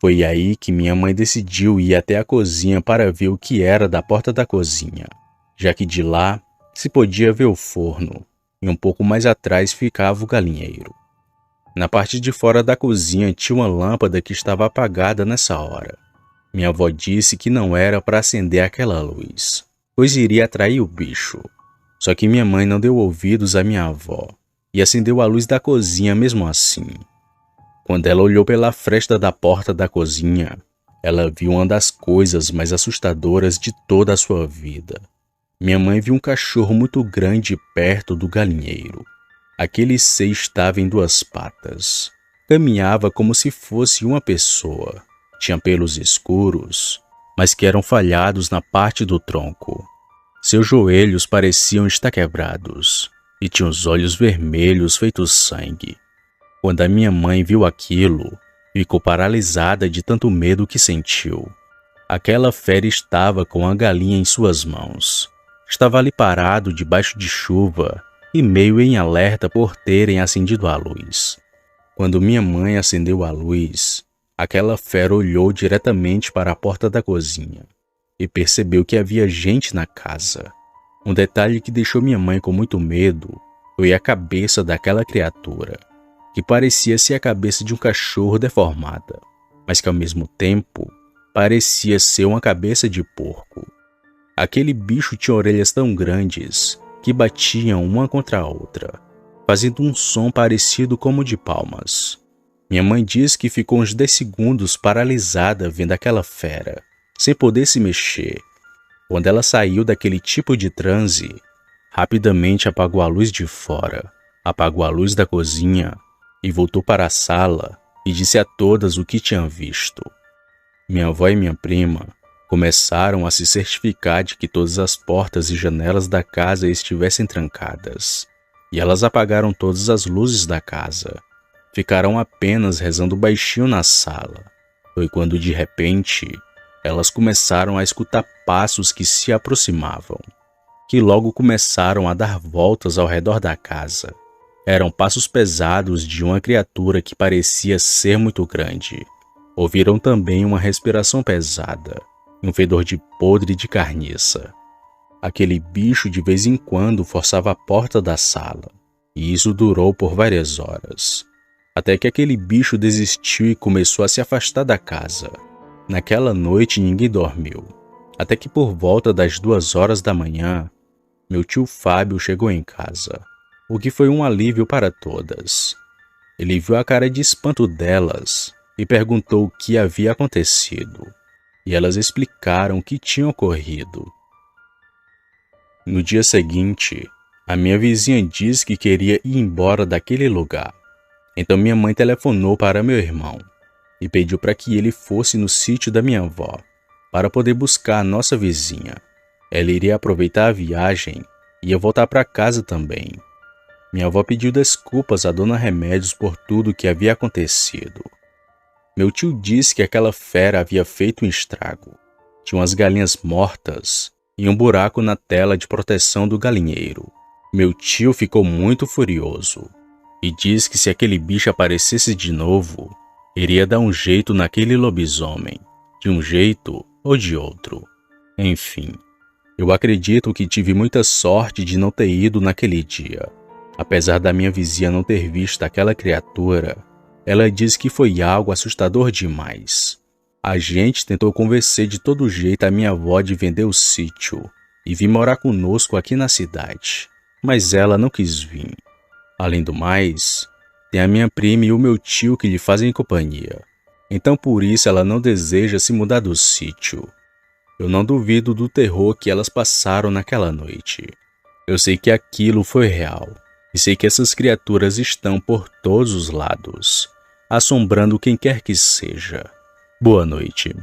S1: Foi aí que minha mãe decidiu ir até a cozinha para ver o que era da porta da cozinha, já que de lá se podia ver o forno e um pouco mais atrás ficava o galinheiro. Na parte de fora da cozinha tinha uma lâmpada que estava apagada nessa hora. Minha avó disse que não era para acender aquela luz, pois iria atrair o bicho. Só que minha mãe não deu ouvidos à minha avó e acendeu a luz da cozinha mesmo assim. Quando ela olhou pela fresta da porta da cozinha, ela viu uma das coisas mais assustadoras de toda a sua vida. Minha mãe viu um cachorro muito grande perto do galinheiro. Aquele ser estava em 2 patas. Caminhava como se fosse uma pessoa. Tinha pelos escuros, mas que eram falhados na parte do tronco. Seus joelhos pareciam estar quebrados e tinha os olhos vermelhos feitos sangue. Quando a minha mãe viu aquilo, ficou paralisada de tanto medo que sentiu. Aquela fera estava com a galinha em suas mãos. Estava ali parado debaixo de chuva e meio em alerta por terem acendido a luz. Quando minha mãe acendeu a luz, aquela fera olhou diretamente para a porta da cozinha e percebeu que havia gente na casa. Um detalhe que deixou minha mãe com muito medo foi a cabeça daquela criatura, que parecia ser a cabeça de um cachorro deformada, mas que ao mesmo tempo parecia ser uma cabeça de porco. Aquele bicho tinha orelhas tão grandes que batiam uma contra a outra, fazendo um som parecido como o de palmas. Minha mãe diz que ficou uns 10 segundos paralisada vendo aquela fera, sem poder se mexer. Quando ela saiu daquele tipo de transe, rapidamente apagou a luz de fora, apagou a luz da cozinha e voltou para a sala e disse a todas o que tinha visto. Minha avó e minha prima começaram a se certificar de que todas as portas e janelas da casa estivessem trancadas, e elas apagaram todas as luzes da casa. Ficaram apenas rezando baixinho na sala. Foi quando de repente elas começaram a escutar passos que se aproximavam, que logo começaram a dar voltas ao redor da casa. Eram passos pesados de uma criatura que parecia ser muito grande. Ouviram também uma respiração pesada um fedor de podre de carniça. Aquele bicho de vez em quando forçava a porta da sala, e isso durou por várias horas, até que aquele bicho desistiu e começou a se afastar da casa. Naquela noite ninguém dormiu, até que por volta das 2 horas da manhã, meu tio Fábio chegou em casa, o que foi um alívio para todas. Ele viu a cara de espanto delas e perguntou o que havia acontecido, e elas explicaram o que tinha ocorrido. No dia seguinte, a minha vizinha disse que queria ir embora daquele lugar. Então minha mãe telefonou para meu irmão e pediu para que ele fosse no sítio da minha avó para poder buscar a nossa vizinha. Ela iria aproveitar a viagem e ia voltar para casa também. Minha avó pediu desculpas a Dona Remédios por tudo o que havia acontecido. Meu tio disse que aquela fera havia feito um estrago. Tinha umas galinhas mortas e um buraco na tela de proteção do galinheiro. Meu tio ficou muito furioso e disse que se aquele bicho aparecesse de novo, iria dar um jeito naquele lobisomem, de um jeito ou de outro. Enfim, eu acredito que tive muita sorte de não ter ido naquele dia. Apesar da minha vizinha não ter visto aquela criatura, ela disse que foi algo assustador demais. A gente tentou convencer de todo jeito a minha avó de vender o sítio e vir morar conosco aqui na cidade, mas ela não quis vir. Além do mais, tem a minha prima e o meu tio que lhe fazem companhia, então por isso ela não deseja se mudar do sítio. Eu não duvido do terror que elas passaram naquela noite. Eu sei que aquilo foi real e sei que essas criaturas estão por todos os lados, assombrando quem quer que seja. Boa noite.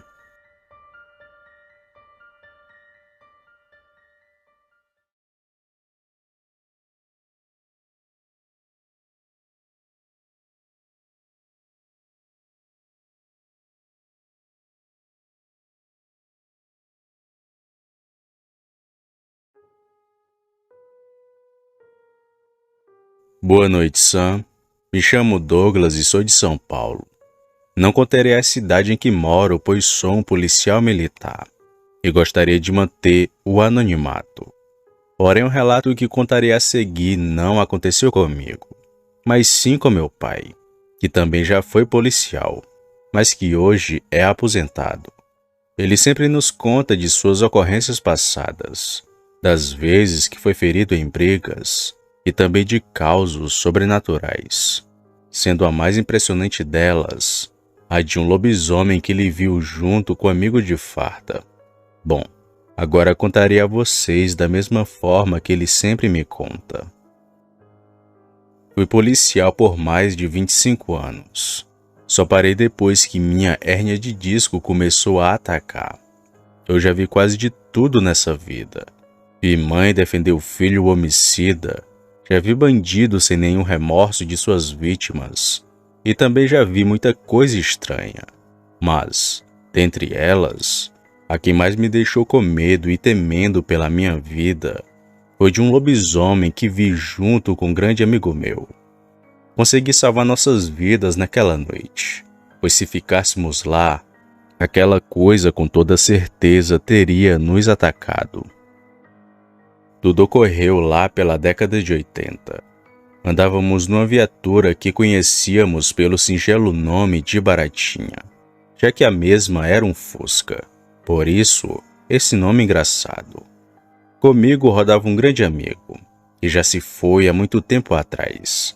S1: Boa noite, Sam. Me chamo Douglas e sou de São Paulo. Não contarei a cidade em que moro, pois sou um policial militar e gostaria de manter o anonimato. Porém, o relato que contarei a seguir não aconteceu comigo, mas sim com meu pai, que também já foi policial, mas que hoje é aposentado. Ele sempre nos conta de suas ocorrências passadas, das vezes que foi ferido em brigas e também de causos sobrenaturais, sendo a mais impressionante delas a de um lobisomem que ele viu junto com o amigo de farda. Bom, agora contarei a vocês da mesma forma que ele sempre me conta. Fui policial por mais de 25 anos. Só parei depois que minha hérnia de disco começou a atacar. Eu já vi quase de tudo nessa vida. Vi mãe defender o filho homicida. Já vi bandido sem nenhum remorso de suas vítimas. E também já vi muita coisa estranha. Mas, dentre elas, a que mais me deixou com medo e temendo pela minha vida foi de um lobisomem que vi junto com um grande amigo meu. Consegui salvar nossas vidas naquela noite, pois se ficássemos lá, aquela coisa com toda certeza teria nos atacado. Tudo ocorreu lá pela década de 80. Andávamos numa viatura que conhecíamos pelo singelo nome de Baratinha, já que a mesma era um Fusca. Por isso, esse nome engraçado. Comigo rodava um grande amigo, que já se foi há muito tempo atrás.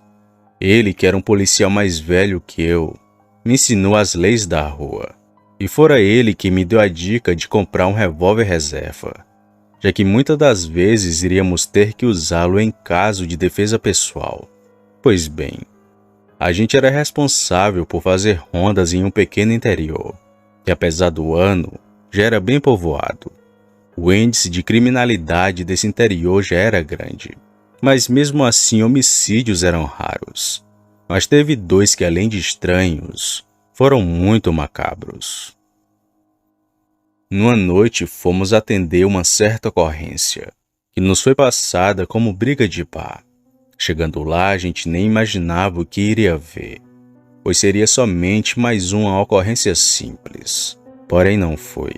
S1: Ele, que era um policial mais velho que eu, me ensinou as leis da rua. E fora ele que me deu a dica de comprar um revólver reserva, já que muitas das vezes iríamos ter que usá-lo em caso de defesa pessoal. Pois bem, a gente era responsável por fazer rondas em um pequeno interior, que apesar do ano, já era bem povoado. O índice de criminalidade desse interior já era grande, mas mesmo assim homicídios eram raros. Mas teve dois que, além de estranhos, foram muito macabros. Numa noite fomos atender uma certa ocorrência, que nos foi passada como briga de bar. Chegando lá, a gente nem imaginava o que iria ver, pois seria somente mais uma ocorrência simples. Porém não foi.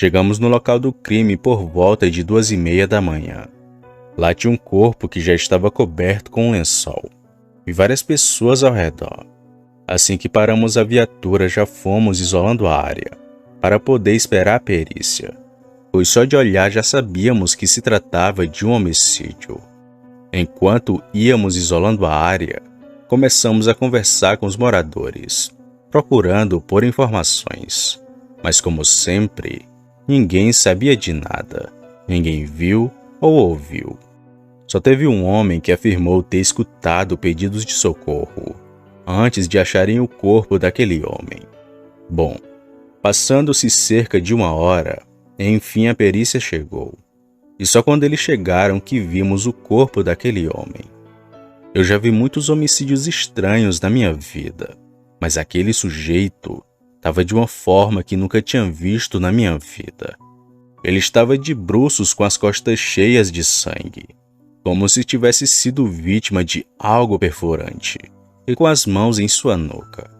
S1: Chegamos no local do crime por volta de 2h30 da manhã. Lá tinha um corpo que já estava coberto com um lençol e várias pessoas ao redor. Assim que paramos a viatura, já fomos isolando a área para poder esperar a perícia, pois só de olhar já sabíamos que se tratava de um homicídio. Enquanto íamos isolando a área, começamos a conversar com os moradores, procurando por informações. Mas como sempre, ninguém sabia de nada, ninguém viu ou ouviu. Só teve um homem que afirmou ter escutado pedidos de socorro antes de acharem o corpo daquele homem. Bom, passando-se cerca de 1 hora, enfim a perícia chegou. E só quando eles chegaram que vimos o corpo daquele homem. Eu já vi muitos homicídios estranhos na minha vida, mas aquele sujeito estava de uma forma que nunca tinha visto na minha vida. Ele estava de bruços com as costas cheias de sangue, como se tivesse sido vítima de algo perfurante, e com as mãos em sua nuca.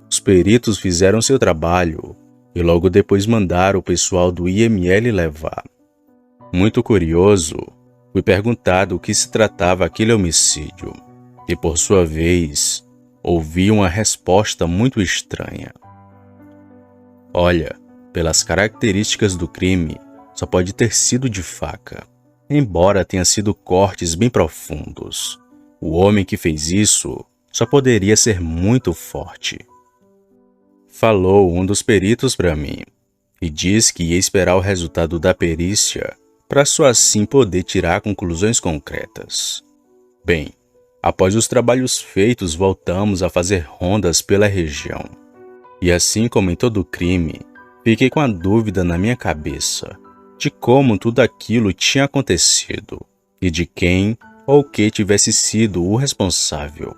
S1: Os peritos fizeram seu trabalho e logo depois mandaram o pessoal do IML levar. Muito curioso, fui perguntado o que se tratava aquele homicídio, e por sua vez, ouvi uma resposta muito estranha. Olha, pelas características do crime, só pode ter sido de faca, embora tenha sido cortes bem profundos. O homem que fez isso só poderia ser muito forte. Falou um dos peritos para mim, e disse que ia esperar o resultado da perícia para só assim poder tirar conclusões concretas. Bem, após os trabalhos feitos, voltamos a fazer rondas pela região. E assim como em todo crime, fiquei com a dúvida na minha cabeça de como tudo aquilo tinha acontecido e de quem ou que tivesse sido o responsável.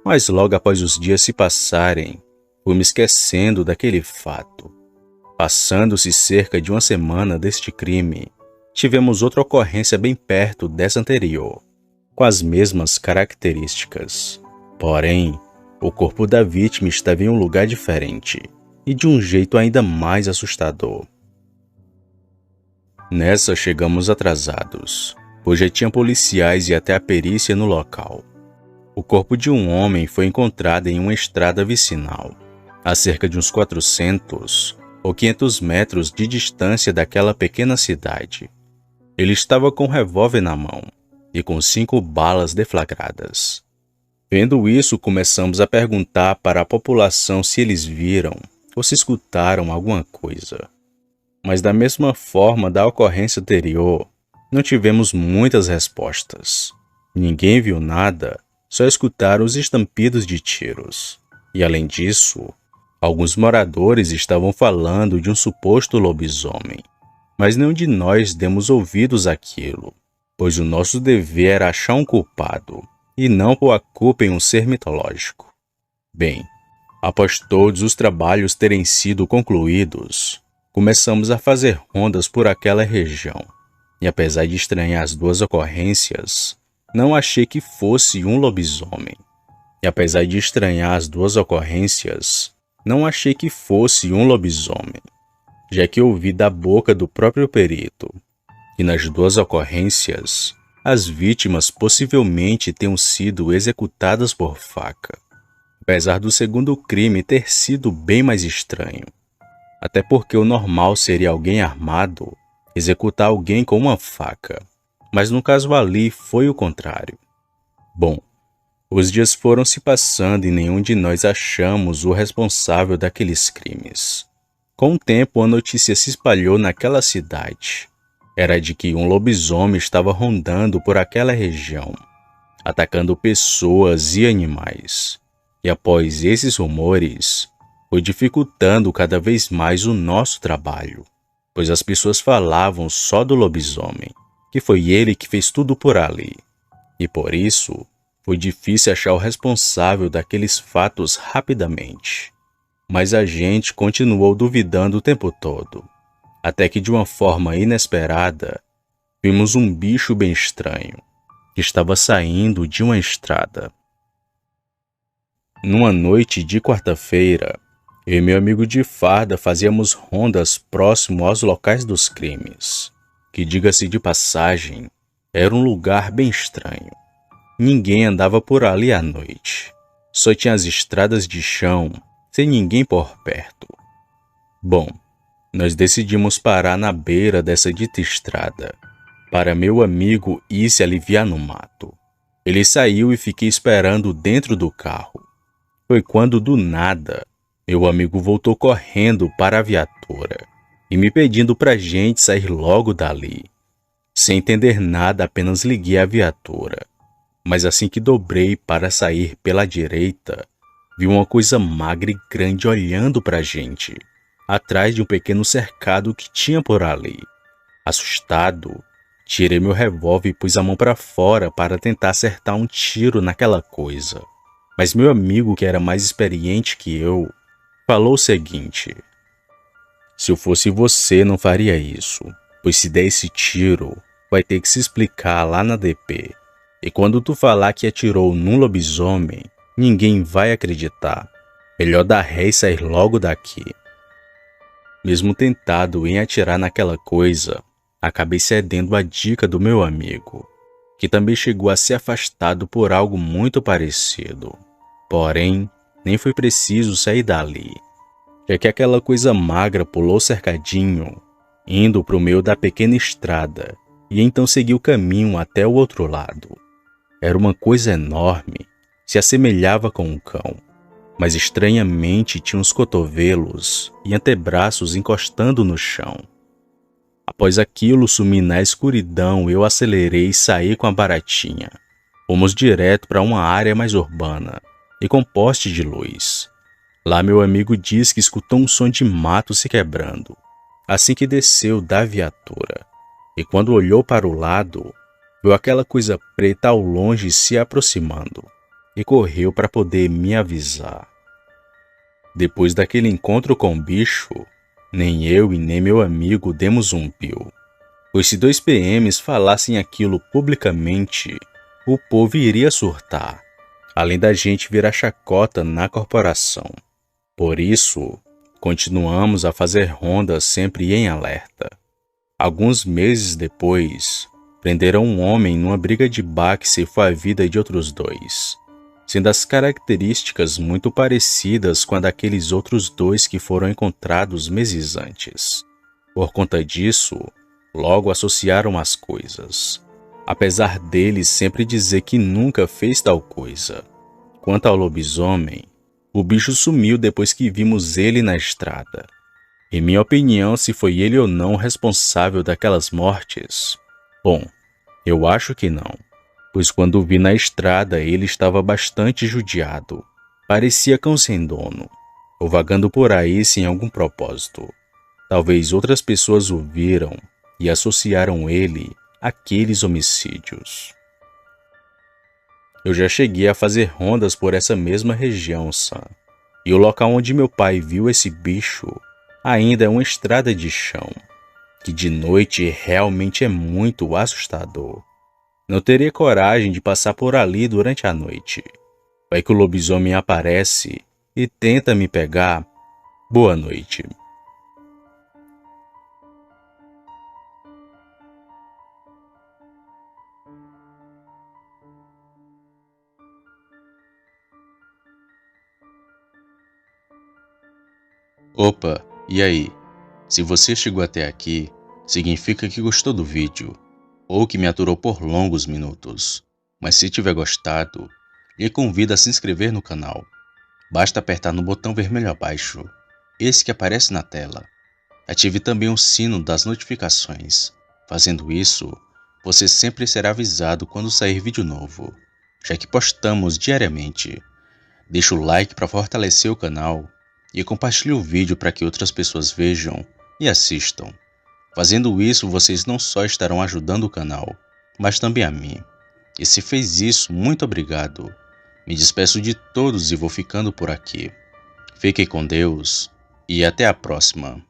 S1: Mas logo após os dias se passarem, fui me esquecendo daquele fato. Passando-se cerca de 1 semana deste crime, tivemos outra ocorrência bem perto dessa anterior, com as mesmas características. Porém, o corpo da vítima estava em um lugar diferente e de um jeito ainda mais assustador. Nessa chegamos atrasados, pois já tinha policiais e até a perícia no local. O corpo de um homem foi encontrado em uma estrada vicinal, a cerca de uns 400 ou 500 metros de distância daquela pequena cidade. Ele estava com um revólver na mão e com 5 balas deflagradas. Vendo isso, começamos a perguntar para a população se eles viram ou se escutaram alguma coisa. Mas da mesma forma da ocorrência anterior, não tivemos muitas respostas. Ninguém viu nada, só escutaram os estampidos de tiros. E além disso, alguns moradores estavam falando de um suposto lobisomem. Mas nenhum de nós demos ouvidos àquilo, pois o nosso dever era achar um culpado e não pôr a culpa em um ser mitológico. Bem, após todos os trabalhos terem sido concluídos, começamos a fazer rondas por aquela região. E apesar de estranhar as 2 ocorrências, não achei que fosse um lobisomem. Já que ouvi da boca do próprio perito que nas 2 ocorrências, as vítimas possivelmente tenham sido executadas por faca, apesar do segundo crime ter sido bem mais estranho. Até porque o normal seria alguém armado executar alguém com uma faca, mas no caso ali foi o contrário. Bom, os dias foram se passando e nenhum de nós achamos o responsável daqueles crimes. Com o tempo, a notícia se espalhou naquela cidade. Era de que um lobisomem estava rondando por aquela região, atacando pessoas e animais. E após esses rumores, foi dificultando cada vez mais o nosso trabalho, pois as pessoas falavam só do lobisomem, que foi ele que fez tudo por ali. E por isso, foi difícil achar o responsável daqueles fatos rapidamente. Mas a gente continuou duvidando o tempo todo, até que de uma forma inesperada, vimos um bicho bem estranho, que estava saindo de uma estrada. Numa noite de quarta-feira, Eu e meu amigo de farda fazíamos rondas próximo aos locais dos crimes, que, diga-se de passagem, era um lugar bem estranho. Ninguém andava por ali à noite. Só tinha as estradas de chão, sem ninguém por perto. Bom, nós decidimos parar na beira dessa dita estrada, para meu amigo ir se aliviar no mato. Ele saiu e fiquei esperando dentro do carro. Foi quando, do nada, meu amigo voltou correndo para a viatura e me pedindo pra gente sair logo dali. Sem entender nada, apenas liguei a viatura. Mas assim que dobrei para sair pela direita, vi uma coisa magra e grande olhando pra gente, atrás de um pequeno cercado que tinha por ali. Assustado, tirei meu revólver e pus a mão para fora para tentar acertar um tiro naquela coisa. Mas meu amigo, que era mais experiente que eu, falou o seguinte: se eu fosse você, não faria isso, pois se der esse tiro, vai ter que se explicar lá na DP. E quando tu falar que atirou num lobisomem, ninguém vai acreditar. Melhor dar ré e sair logo daqui. Mesmo tentado em atirar naquela coisa, acabei cedendo à dica do meu amigo, que também chegou a ser afastado por algo muito parecido. Porém, nem foi preciso sair dali, já que aquela coisa magra pulou o cercadinho, indo para o meio da pequena estrada, e então seguiu o caminho até o outro lado. Era uma coisa enorme, se assemelhava com um cão, mas estranhamente tinha os cotovelos e antebraços encostando no chão. Após aquilo sumir na escuridão, eu acelerei e saí com a baratinha. Fomos direto para uma área mais urbana e com poste de luz. Lá meu amigo disse que escutou um som de mato se quebrando, assim que desceu da viatura. E quando olhou para o lado, viu aquela coisa preta ao longe se aproximando e correu para poder me avisar. Depois daquele encontro com o bicho, nem eu e nem meu amigo demos um pio, pois se 2 PMs falassem aquilo publicamente, o povo iria surtar, além da gente virar chacota na corporação. Por isso, continuamos a fazer rondas sempre em alerta. Alguns meses depois, prenderam um homem numa briga de bar que ceifou a vida de outros 2, sendo as características muito parecidas com a daqueles outros 2 que foram encontrados meses antes. Por conta disso, logo associaram as coisas, apesar dele sempre dizer que nunca fez tal coisa. Quanto ao lobisomem, o bicho sumiu depois que vimos ele na estrada. Em minha opinião, se foi ele ou não o responsável daquelas mortes, bom, eu acho que não, pois quando o vi na estrada ele estava bastante judiado, parecia cão sem dono, ou vagando por aí sem algum propósito. Talvez outras pessoas o viram e associaram ele àqueles homicídios. Eu já cheguei a fazer rondas por essa mesma região, Sam, e o local onde meu pai viu esse bicho ainda é uma estrada de chão, que de noite realmente é muito assustador. Não teria coragem de passar por ali durante a noite. Vai que o lobisomem aparece e tenta me pegar. Boa noite. Opa, e aí? Se você chegou até aqui, significa que gostou do vídeo, ou que me aturou por longos minutos. Mas se tiver gostado, lhe convido a se inscrever no canal. Basta apertar no botão vermelho abaixo, esse que aparece na tela. Ative também o sino das notificações. Fazendo isso, você sempre será avisado quando sair vídeo novo, já que postamos diariamente. Deixe o like para fortalecer o canal e compartilhe o vídeo para que outras pessoas vejam e assistam. Fazendo isso, vocês não só estarão ajudando o canal, mas também a mim. E se fez isso, muito obrigado. Me despeço de todos e vou ficando por aqui. Fiquem com Deus e até a próxima.